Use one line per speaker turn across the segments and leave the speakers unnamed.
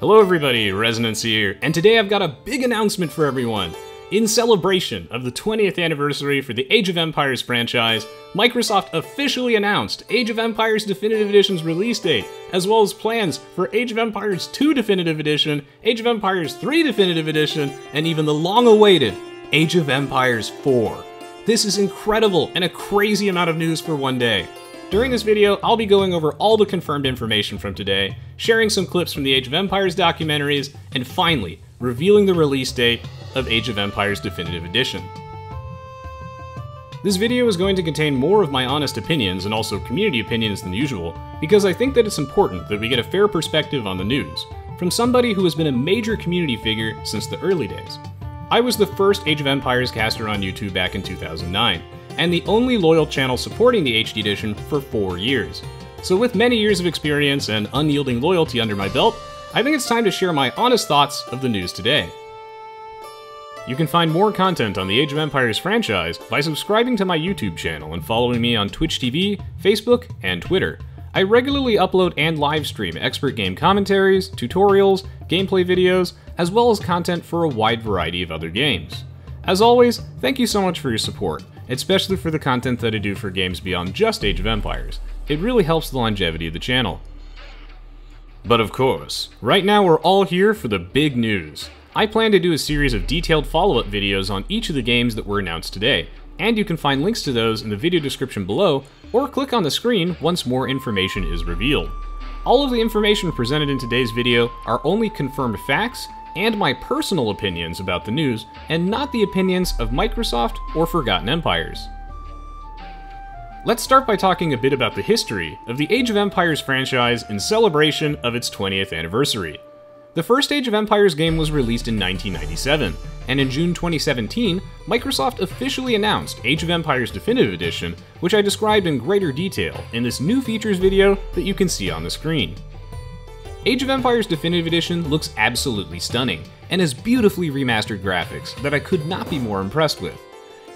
Hello everybody, Resonance here, and today I've got a big announcement for everyone. In celebration of the 20th anniversary for the Age of Empires franchise, Microsoft officially announced Age of Empires Definitive Edition's release date, as well as plans for Age of Empires 2 Definitive Edition, Age of Empires 3 Definitive Edition, and even the long-awaited Age of Empires 4. This is incredible and a crazy amount of news for one day. During this video, I'll be going over all the confirmed information from today, sharing some clips from the Age of Empires documentaries, and finally, revealing the release date of Age of Empires Definitive Edition. This video is going to contain more of my honest opinions and also community opinions than usual, because I think that it's important that we get a fair perspective on the news, from somebody who has been a major community figure since the early days. I was the first Age of Empires caster on YouTube back in 2009, and the only loyal channel supporting the HD edition for 4 years. So with many years of experience and unyielding loyalty under my belt, I think it's time to share my honest thoughts of the news today. You can find more content on the Age of Empires franchise by subscribing to my YouTube channel and following me on Twitch TV, Facebook, and Twitter. I regularly upload and live stream expert game commentaries, tutorials, gameplay videos, as well as content for a wide variety of other games. As always, thank you so much for your support, especially for the content that I do for games beyond just Age of Empires. It really helps the longevity of the channel. But of course, right now we're all here for the big news. I plan to do a series of detailed follow-up videos on each of the games that were announced today, and you can find links to those in the video description below, or click on the screen once more information is revealed. All of the information presented in today's video are only confirmed facts and my personal opinions about the news, and not the opinions of Microsoft or Forgotten Empires. Let's start by talking a bit about the history of the Age of Empires franchise in celebration of its 20th anniversary. The first Age of Empires game was released in 1997, and in June 2017, Microsoft officially announced Age of Empires Definitive Edition, which I described in greater detail in this new features video that you can see on the screen. Age of Empires Definitive Edition looks absolutely stunning, and has beautifully remastered graphics that I could not be more impressed with.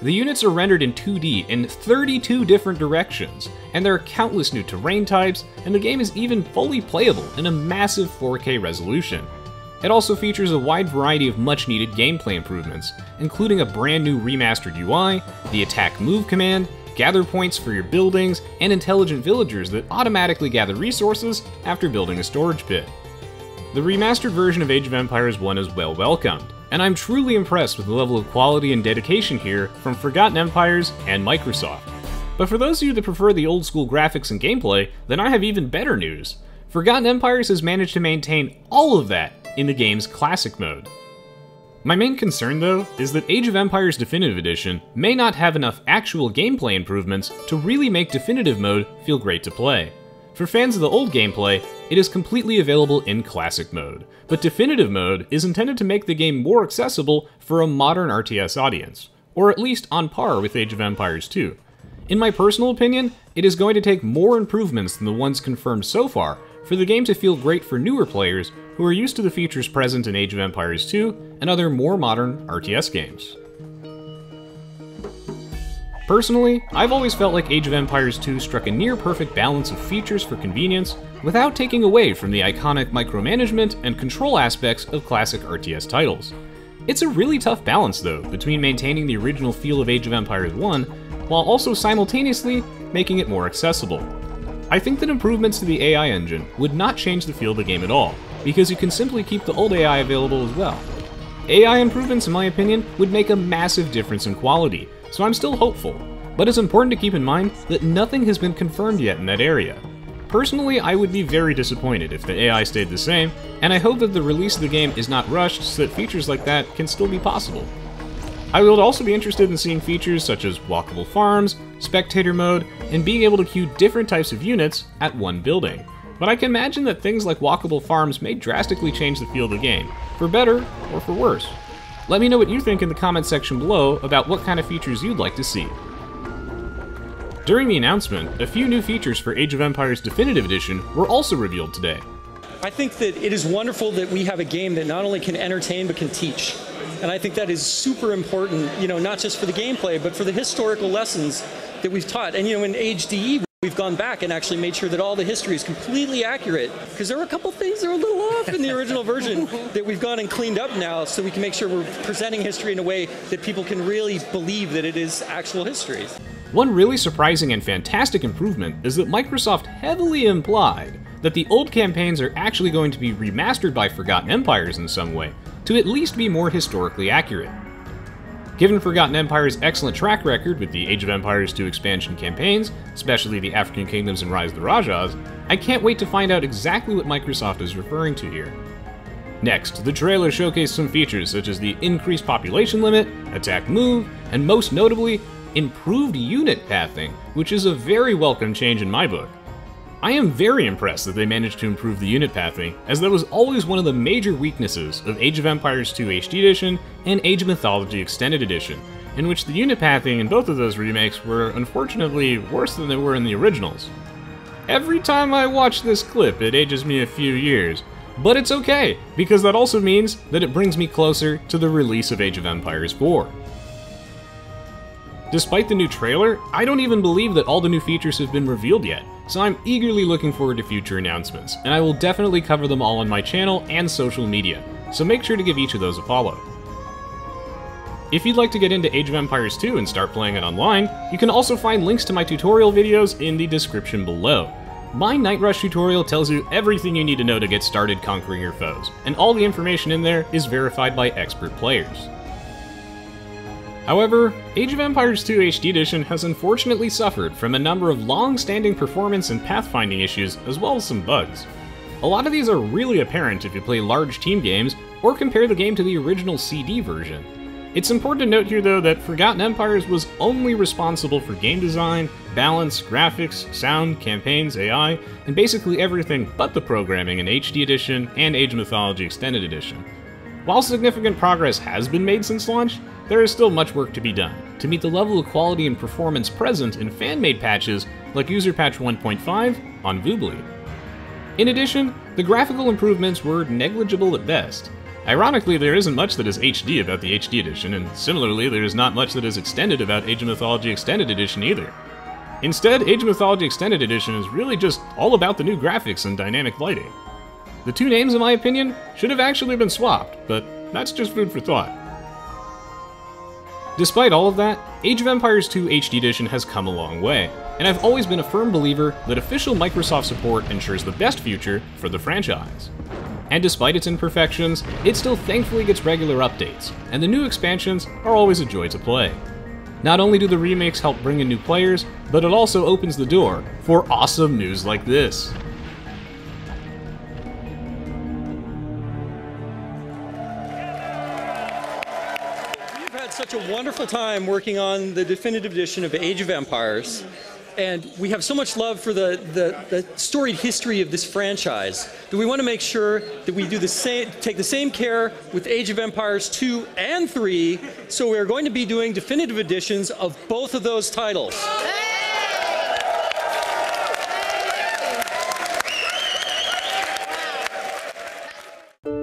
The units are rendered in 2D in 32 different directions, and there are countless new terrain types, and the game is even fully playable in a massive 4K resolution. It also features a wide variety of much-needed gameplay improvements, including a brand new remastered UI, the attack move command, gather points for your buildings, and intelligent villagers that automatically gather resources after building a storage pit. The remastered version of Age of Empires 1 is well welcomed, and I'm truly impressed with the level of quality and dedication here from Forgotten Empires and Microsoft. But for those of you that prefer the old school graphics and gameplay, then I have even better news. Forgotten Empires has managed to maintain all of that in the game's classic mode. My main concern, though, is that Age of Empires Definitive Edition may not have enough actual gameplay improvements to really make Definitive Mode feel great to play. For fans of the old gameplay, it is completely available in Classic Mode, but Definitive Mode is intended to make the game more accessible for a modern RTS audience, or at least on par with Age of Empires 2. In my personal opinion, it is going to take more improvements than the ones confirmed so far for the game to feel great for newer players who are used to the features present in Age of Empires 2 and other more modern RTS games. Personally, I've always felt like Age of Empires 2 struck a near-perfect balance of features for convenience without taking away from the iconic micromanagement and control aspects of classic RTS titles. It's a really tough balance, though, between maintaining the original feel of Age of Empires 1 while also simultaneously making it more accessible. I think that improvements to the AI engine would not change the feel of the game at all, because you can simply keep the old AI available as well. AI improvements, in my opinion, would make a massive difference in quality, so I'm still hopeful, but it's important to keep in mind that nothing has been confirmed yet in that area. Personally, I would be very disappointed if the AI stayed the same, and I hope that the release of the game is not rushed so that features like that can still be possible. I would also be interested in seeing features such as walkable farms, spectator mode, and being able to queue different types of units at one building. But I can imagine that things like walkable farms may drastically change the feel of the game, for better or for worse. Let me know what you think in the comments section below about what kind of features you'd like to see. During the announcement, a few new features for Age of Empires Definitive Edition were also revealed today.
I think that it is wonderful that we have a game that not only can entertain but can teach. And I think that is super important, not just for the gameplay, but for the historical lessons that we've taught. And in Age DE, We've gone back and actually made sure that all the history is completely accurate, because there were a couple things that were a little off in the original version that we've gone and cleaned up now, so we can make sure we're presenting history in a way that people can really believe that it is actual history.
One really surprising and fantastic improvement is that Microsoft heavily implied that the old campaigns are actually going to be remastered by Forgotten Empires in some way, to at least be more historically accurate. Given Forgotten Empire's excellent track record with the Age of Empires 2 expansion campaigns, especially the African Kingdoms and Rise of the Rajas, I can't wait to find out exactly what Microsoft is referring to here. Next, the trailer showcased some features such as the increased population limit, attack move, and most notably, improved unit pathing, which is a very welcome change in my book. I am very impressed that they managed to improve the unit pathing, as that was always one of the major weaknesses of Age of Empires 2 HD Edition and Age of Mythology Extended Edition, in which the unit pathing in both of those remakes were unfortunately worse than they were in the originals. Every time I watch this clip, it ages me a few years, but it's okay, because that also means that it brings me closer to the release of Age of Empires 4. Despite the new trailer, I don't even believe that all the new features have been revealed yet, so I'm eagerly looking forward to future announcements, and I will definitely cover them all on my channel and social media, so make sure to give each of those a follow. If you'd like to get into Age of Empires 2 and start playing it online, you can also find links to my tutorial videos in the description below. My Night Rush tutorial tells you everything you need to know to get started conquering your foes, and all the information in there is verified by expert players. However, Age of Empires 2 HD Edition has unfortunately suffered from a number of long-standing performance and pathfinding issues, as well as some bugs. A lot of these are really apparent if you play large team games, or compare the game to the original CD version. It's important to note here though that Forgotten Empires was only responsible for game design, balance, graphics, sound, campaigns, AI, and basically everything but the programming in HD Edition and Age of Mythology Extended Edition. While significant progress has been made since launch, there is still much work to be done to meet the level of quality and performance present in fan-made patches like User Patch 1.5 on Voobly. In addition, the graphical improvements were negligible at best. Ironically, there isn't much that is HD about the HD Edition, and similarly, there is not much that is extended about Age of Mythology Extended Edition either. Instead, Age of Mythology Extended Edition is really just all about the new graphics and dynamic lighting. The two names, in my opinion, should have actually been swapped, but that's just food for thought. Despite all of that, Age of Empires 2 HD Edition has come a long way, and I've always been a firm believer that official Microsoft support ensures the best future for the franchise. And despite its imperfections, it still thankfully gets regular updates, and the new expansions are always a joy to play. Not only do the remakes help bring in new players, but it also opens the door for awesome news like this.
Such a wonderful time working on the definitive edition of Age of Empires, and we have so much love for the storied history of this franchise that we want to make sure that we do take the same care with Age of Empires 2 and 3, so we're going to be doing definitive editions of both of those titles.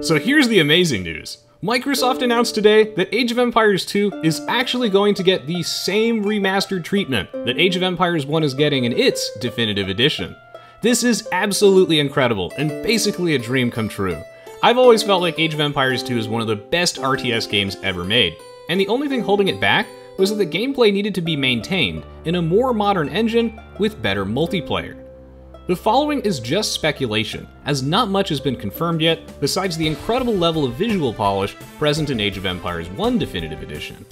So here's the amazing news. Microsoft announced today that Age of Empires 2 is actually going to get the same remastered treatment that Age of Empires 1 is getting in its definitive edition. This is absolutely incredible and basically a dream come true. I've always felt like Age of Empires 2 is one of the best RTS games ever made, and the only thing holding it back was that the gameplay needed to be maintained in a more modern engine with better multiplayer. The following is just speculation, as not much has been confirmed yet, besides the incredible level of visual polish present in Age of Empires 1 Definitive Edition.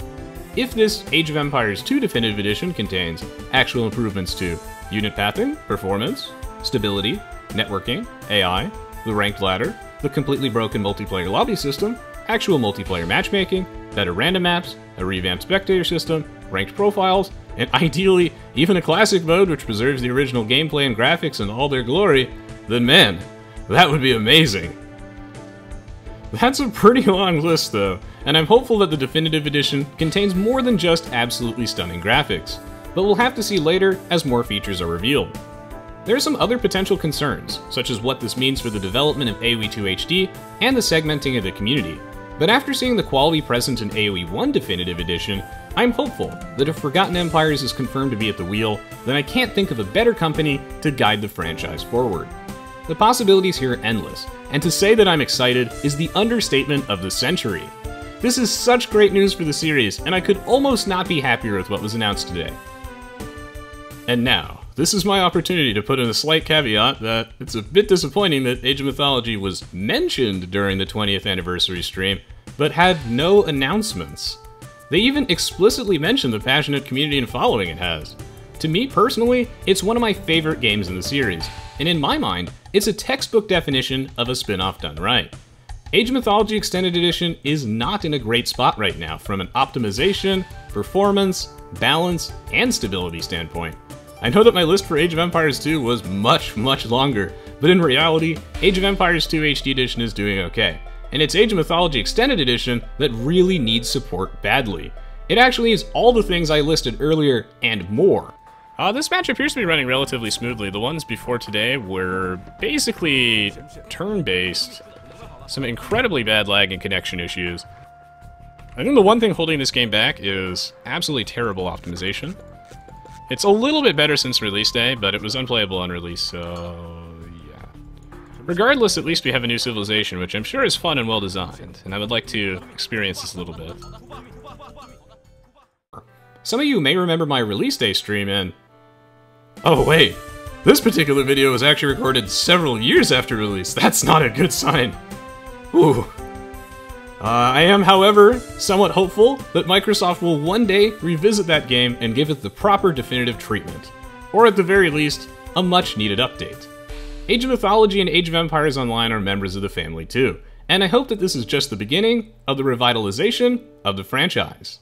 If this Age of Empires 2 Definitive Edition contains actual improvements to unit pathing, performance, stability, networking, AI, the ranked ladder, the completely broken multiplayer lobby system, actual multiplayer matchmaking, better random maps, a revamped spectator system, ranked profiles, and ideally, even a classic mode which preserves the original gameplay and graphics in all their glory, then man, that would be amazing. That's a pretty long list though, and I'm hopeful that the Definitive Edition contains more than just absolutely stunning graphics, but we'll have to see later as more features are revealed. There are some other potential concerns, such as what this means for the development of AoE 2 HD and the segmenting of the community. But after seeing the quality present in AoE 1 Definitive Edition, I'm hopeful that if Forgotten Empires is confirmed to be at the wheel, then I can't think of a better company to guide the franchise forward. The possibilities here are endless, and to say that I'm excited is the understatement of the century. This is such great news for the series, and I could almost not be happier with what was announced today. And now, this is my opportunity to put in a slight caveat that it's a bit disappointing that Age of Mythology was mentioned during the 20th anniversary stream, but had no announcements. They even explicitly mentioned the passionate community and following it has. To me personally, it's one of my favorite games in the series, and in my mind, it's a textbook definition of a spin-off done right. Age of Mythology Extended Edition is not in a great spot right now from an optimization, performance, balance, and stability standpoint. I know that my list for Age of Empires 2 was much longer, but in reality, Age of Empires 2 HD Edition is doing okay, and it's Age of Mythology Extended Edition that really needs support badly. It actually is all the things I listed earlier and more.
This match appears to be running relatively smoothly. The ones before today were basically turn-based. Some incredibly bad lag and connection issues. I think the one thing holding this game back is absolutely terrible optimization. It's a little bit better since release day, but it was unplayable on release, so yeah. Regardless, at least we have a new civilization, which I'm sure is fun and well designed, and I would like to experience this a little bit.
Some of you may remember my release day stream and... Oh wait, this particular video was actually recorded several years after release. That's not a good sign. Ooh. I am, however, somewhat hopeful that Microsoft will one day revisit that game and give it the proper definitive treatment. Or at the very least, a much-needed update. Age of Mythology and Age of Empires Online are members of the family too, and I hope that this is just the beginning of the revitalization of the franchise.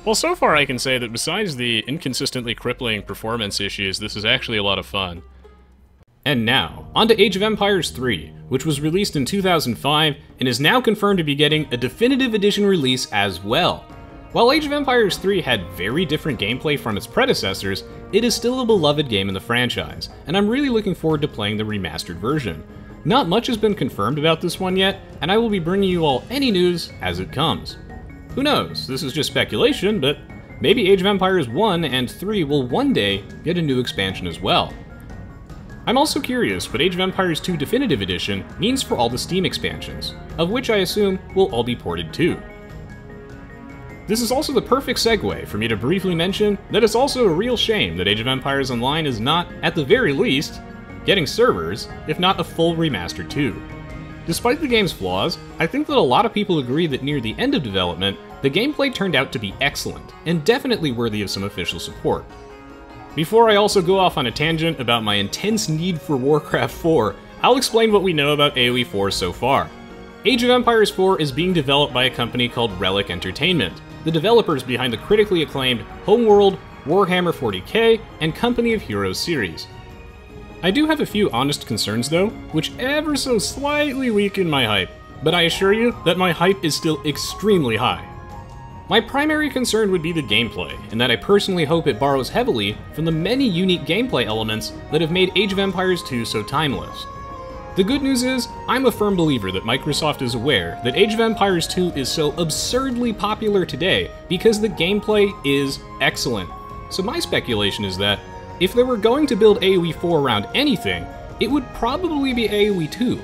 Well, so far I can say that besides the inconsistently crippling performance issues, this is actually a lot of fun.
And now, on to Age of Empires 3, which was released in 2005 and is now confirmed to be getting a definitive edition release as well. While Age of Empires 3 had very different gameplay from its predecessors, it is still a beloved game in the franchise, and I'm really looking forward to playing the remastered version. Not much has been confirmed about this one yet, and I will be bringing you all any news as it comes. Who knows, this is just speculation, but maybe Age of Empires 1 and 3 will one day get a new expansion as well. I'm also curious what Age of Empires 2 Definitive Edition means for all the Steam expansions, of which I assume will all be ported too. This is also the perfect segue for me to briefly mention that it's also a real shame that Age of Empires Online is not, at the very least, getting servers, if not a full remaster too. Despite the game's flaws, I think that a lot of people agree that near the end of development, the gameplay turned out to be excellent, and definitely worthy of some official support. Before I also go off on a tangent about my intense need for Warcraft 4, I'll explain what we know about AoE 4 so far. Age of Empires 4 is being developed by a company called Relic Entertainment, the developers behind the critically acclaimed Homeworld, Warhammer 40k, and Company of Heroes series. I do have a few honest concerns though, which ever so slightly weaken my hype, but I assure you that my hype is still extremely high. My primary concern would be the gameplay, in that I personally hope it borrows heavily from the many unique gameplay elements that have made Age of Empires 2 so timeless. The good news is, I'm a firm believer that Microsoft is aware that Age of Empires 2 is so absurdly popular today because the gameplay is excellent. So my speculation is that, if they were going to build AoE 4 around anything, it would probably be AoE 2.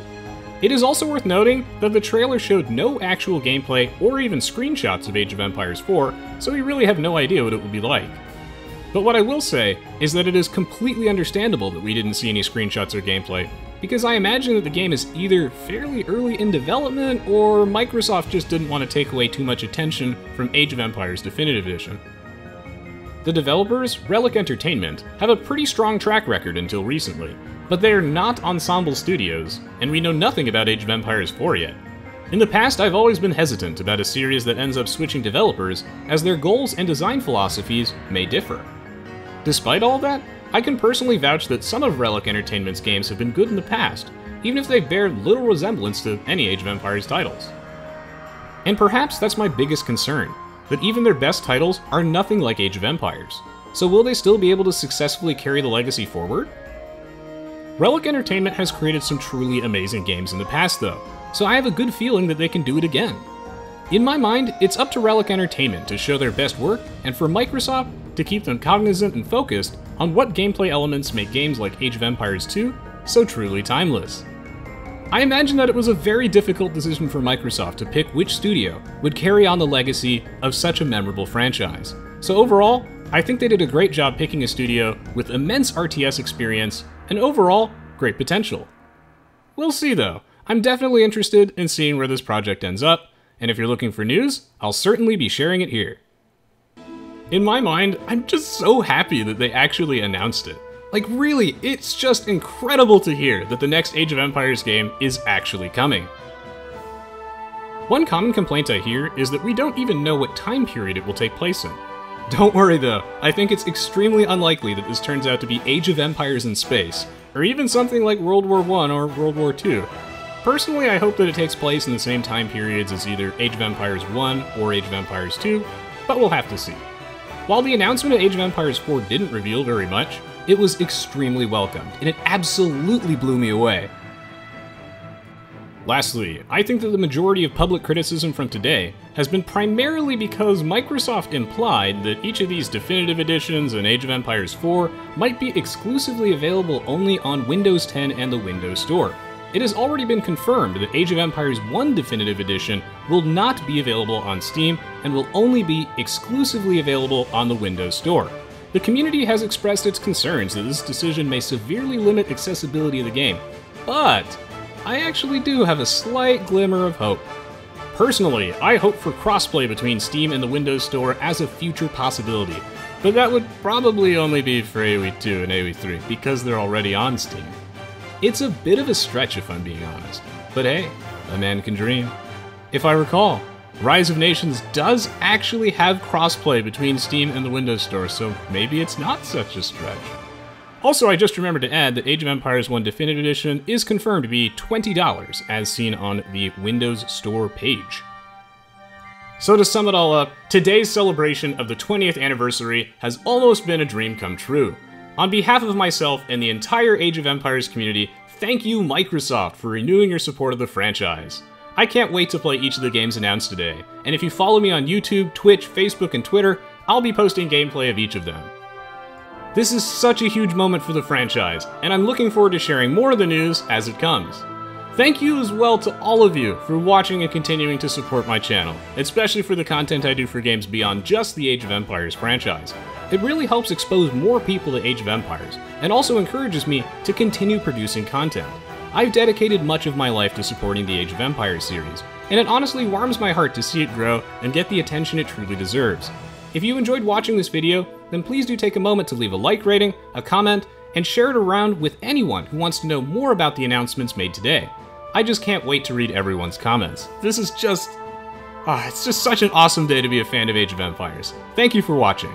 It is also worth noting that the trailer showed no actual gameplay or even screenshots of Age of Empires 4, so we really have no idea what it would be like. But what I will say is that it is completely understandable that we didn't see any screenshots or gameplay, because I imagine that the game is either fairly early in development or Microsoft just didn't want to take away too much attention from Age of Empires Definitive Edition. The developers, Relic Entertainment, have a pretty strong track record until recently, but they are not Ensemble Studios, and we know nothing about Age of Empires 4 yet. In the past, I've always been hesitant about a series that ends up switching developers, as their goals and design philosophies may differ. Despite all that, I can personally vouch that some of Relic Entertainment's games have been good in the past, even if they bear little resemblance to any Age of Empires titles. And perhaps that's my biggest concern, that even their best titles are nothing like Age of Empires. So will they still be able to successfully carry the legacy forward? Relic Entertainment has created some truly amazing games in the past though, so I have a good feeling that they can do it again. In my mind, it's up to Relic Entertainment to show their best work, and for Microsoft to keep them cognizant and focused on what gameplay elements make games like Age of Empires 2 so truly timeless. I imagine that it was a very difficult decision for Microsoft to pick which studio would carry on the legacy of such a memorable franchise. So overall, I think they did a great job picking a studio with immense RTS experience and overall great potential. We'll see though. I'm definitely interested in seeing where this project ends up, and if you're looking for news, I'll certainly be sharing it here. In my mind, I'm just so happy that they actually announced it. Like really, it's just incredible to hear that the next Age of Empires game is actually coming. One common complaint I hear is that we don't even know what time period it will take place in. Don't worry though, I think it's extremely unlikely that this turns out to be Age of Empires in space, or even something like World War I or World War II. Personally, I hope that it takes place in the same time periods as either Age of Empires 1 or Age of Empires 2, but we'll have to see. While the announcement of Age of Empires 4 didn't reveal very much, it was extremely welcomed, and it absolutely blew me away. Lastly, I think that the majority of public criticism from today has been primarily because Microsoft implied that each of these definitive editions and Age of Empires 4 might be exclusively available only on Windows 10 and the Windows Store. It has already been confirmed that Age of Empires 1 Definitive Edition will not be available on Steam and will only be exclusively available on the Windows Store. The community has expressed its concerns that this decision may severely limit accessibility of the game, but I actually do have a slight glimmer of hope. Personally, I hope for crossplay between Steam and the Windows Store as a future possibility, but that would probably only be for AoE 2 and AoE 3 because they're already on Steam. It's a bit of a stretch if I'm being honest, but hey, a man can dream. If I recall, Rise of Nations does actually have crossplay between Steam and the Windows Store, so maybe it's not such a stretch. Also, I just remembered to add that Age of Empires 1 Definitive Edition is confirmed to be $20, as seen on the Windows Store page. So to sum it all up, today's celebration of the 20th anniversary has almost been a dream come true. On behalf of myself and the entire Age of Empires community, thank you Microsoft for renewing your support of the franchise. I can't wait to play each of the games announced today, and if you follow me on YouTube, Twitch, Facebook, and Twitter, I'll be posting gameplay of each of them. This is such a huge moment for the franchise, and I'm looking forward to sharing more of the news as it comes. Thank you as well to all of you for watching and continuing to support my channel, especially for the content I do for games beyond just the Age of Empires franchise. It really helps expose more people to Age of Empires, and also encourages me to continue producing content. I've dedicated much of my life to supporting the Age of Empires series, and it honestly warms my heart to see it grow and get the attention it truly deserves. If you enjoyed watching this video, then please do take a moment to leave a like rating, a comment, and share it around with anyone who wants to know more about the announcements made today. I just can't wait to read everyone's comments. This is just... it's just such an awesome day to be a fan of Age of Empires. Thank you for watching.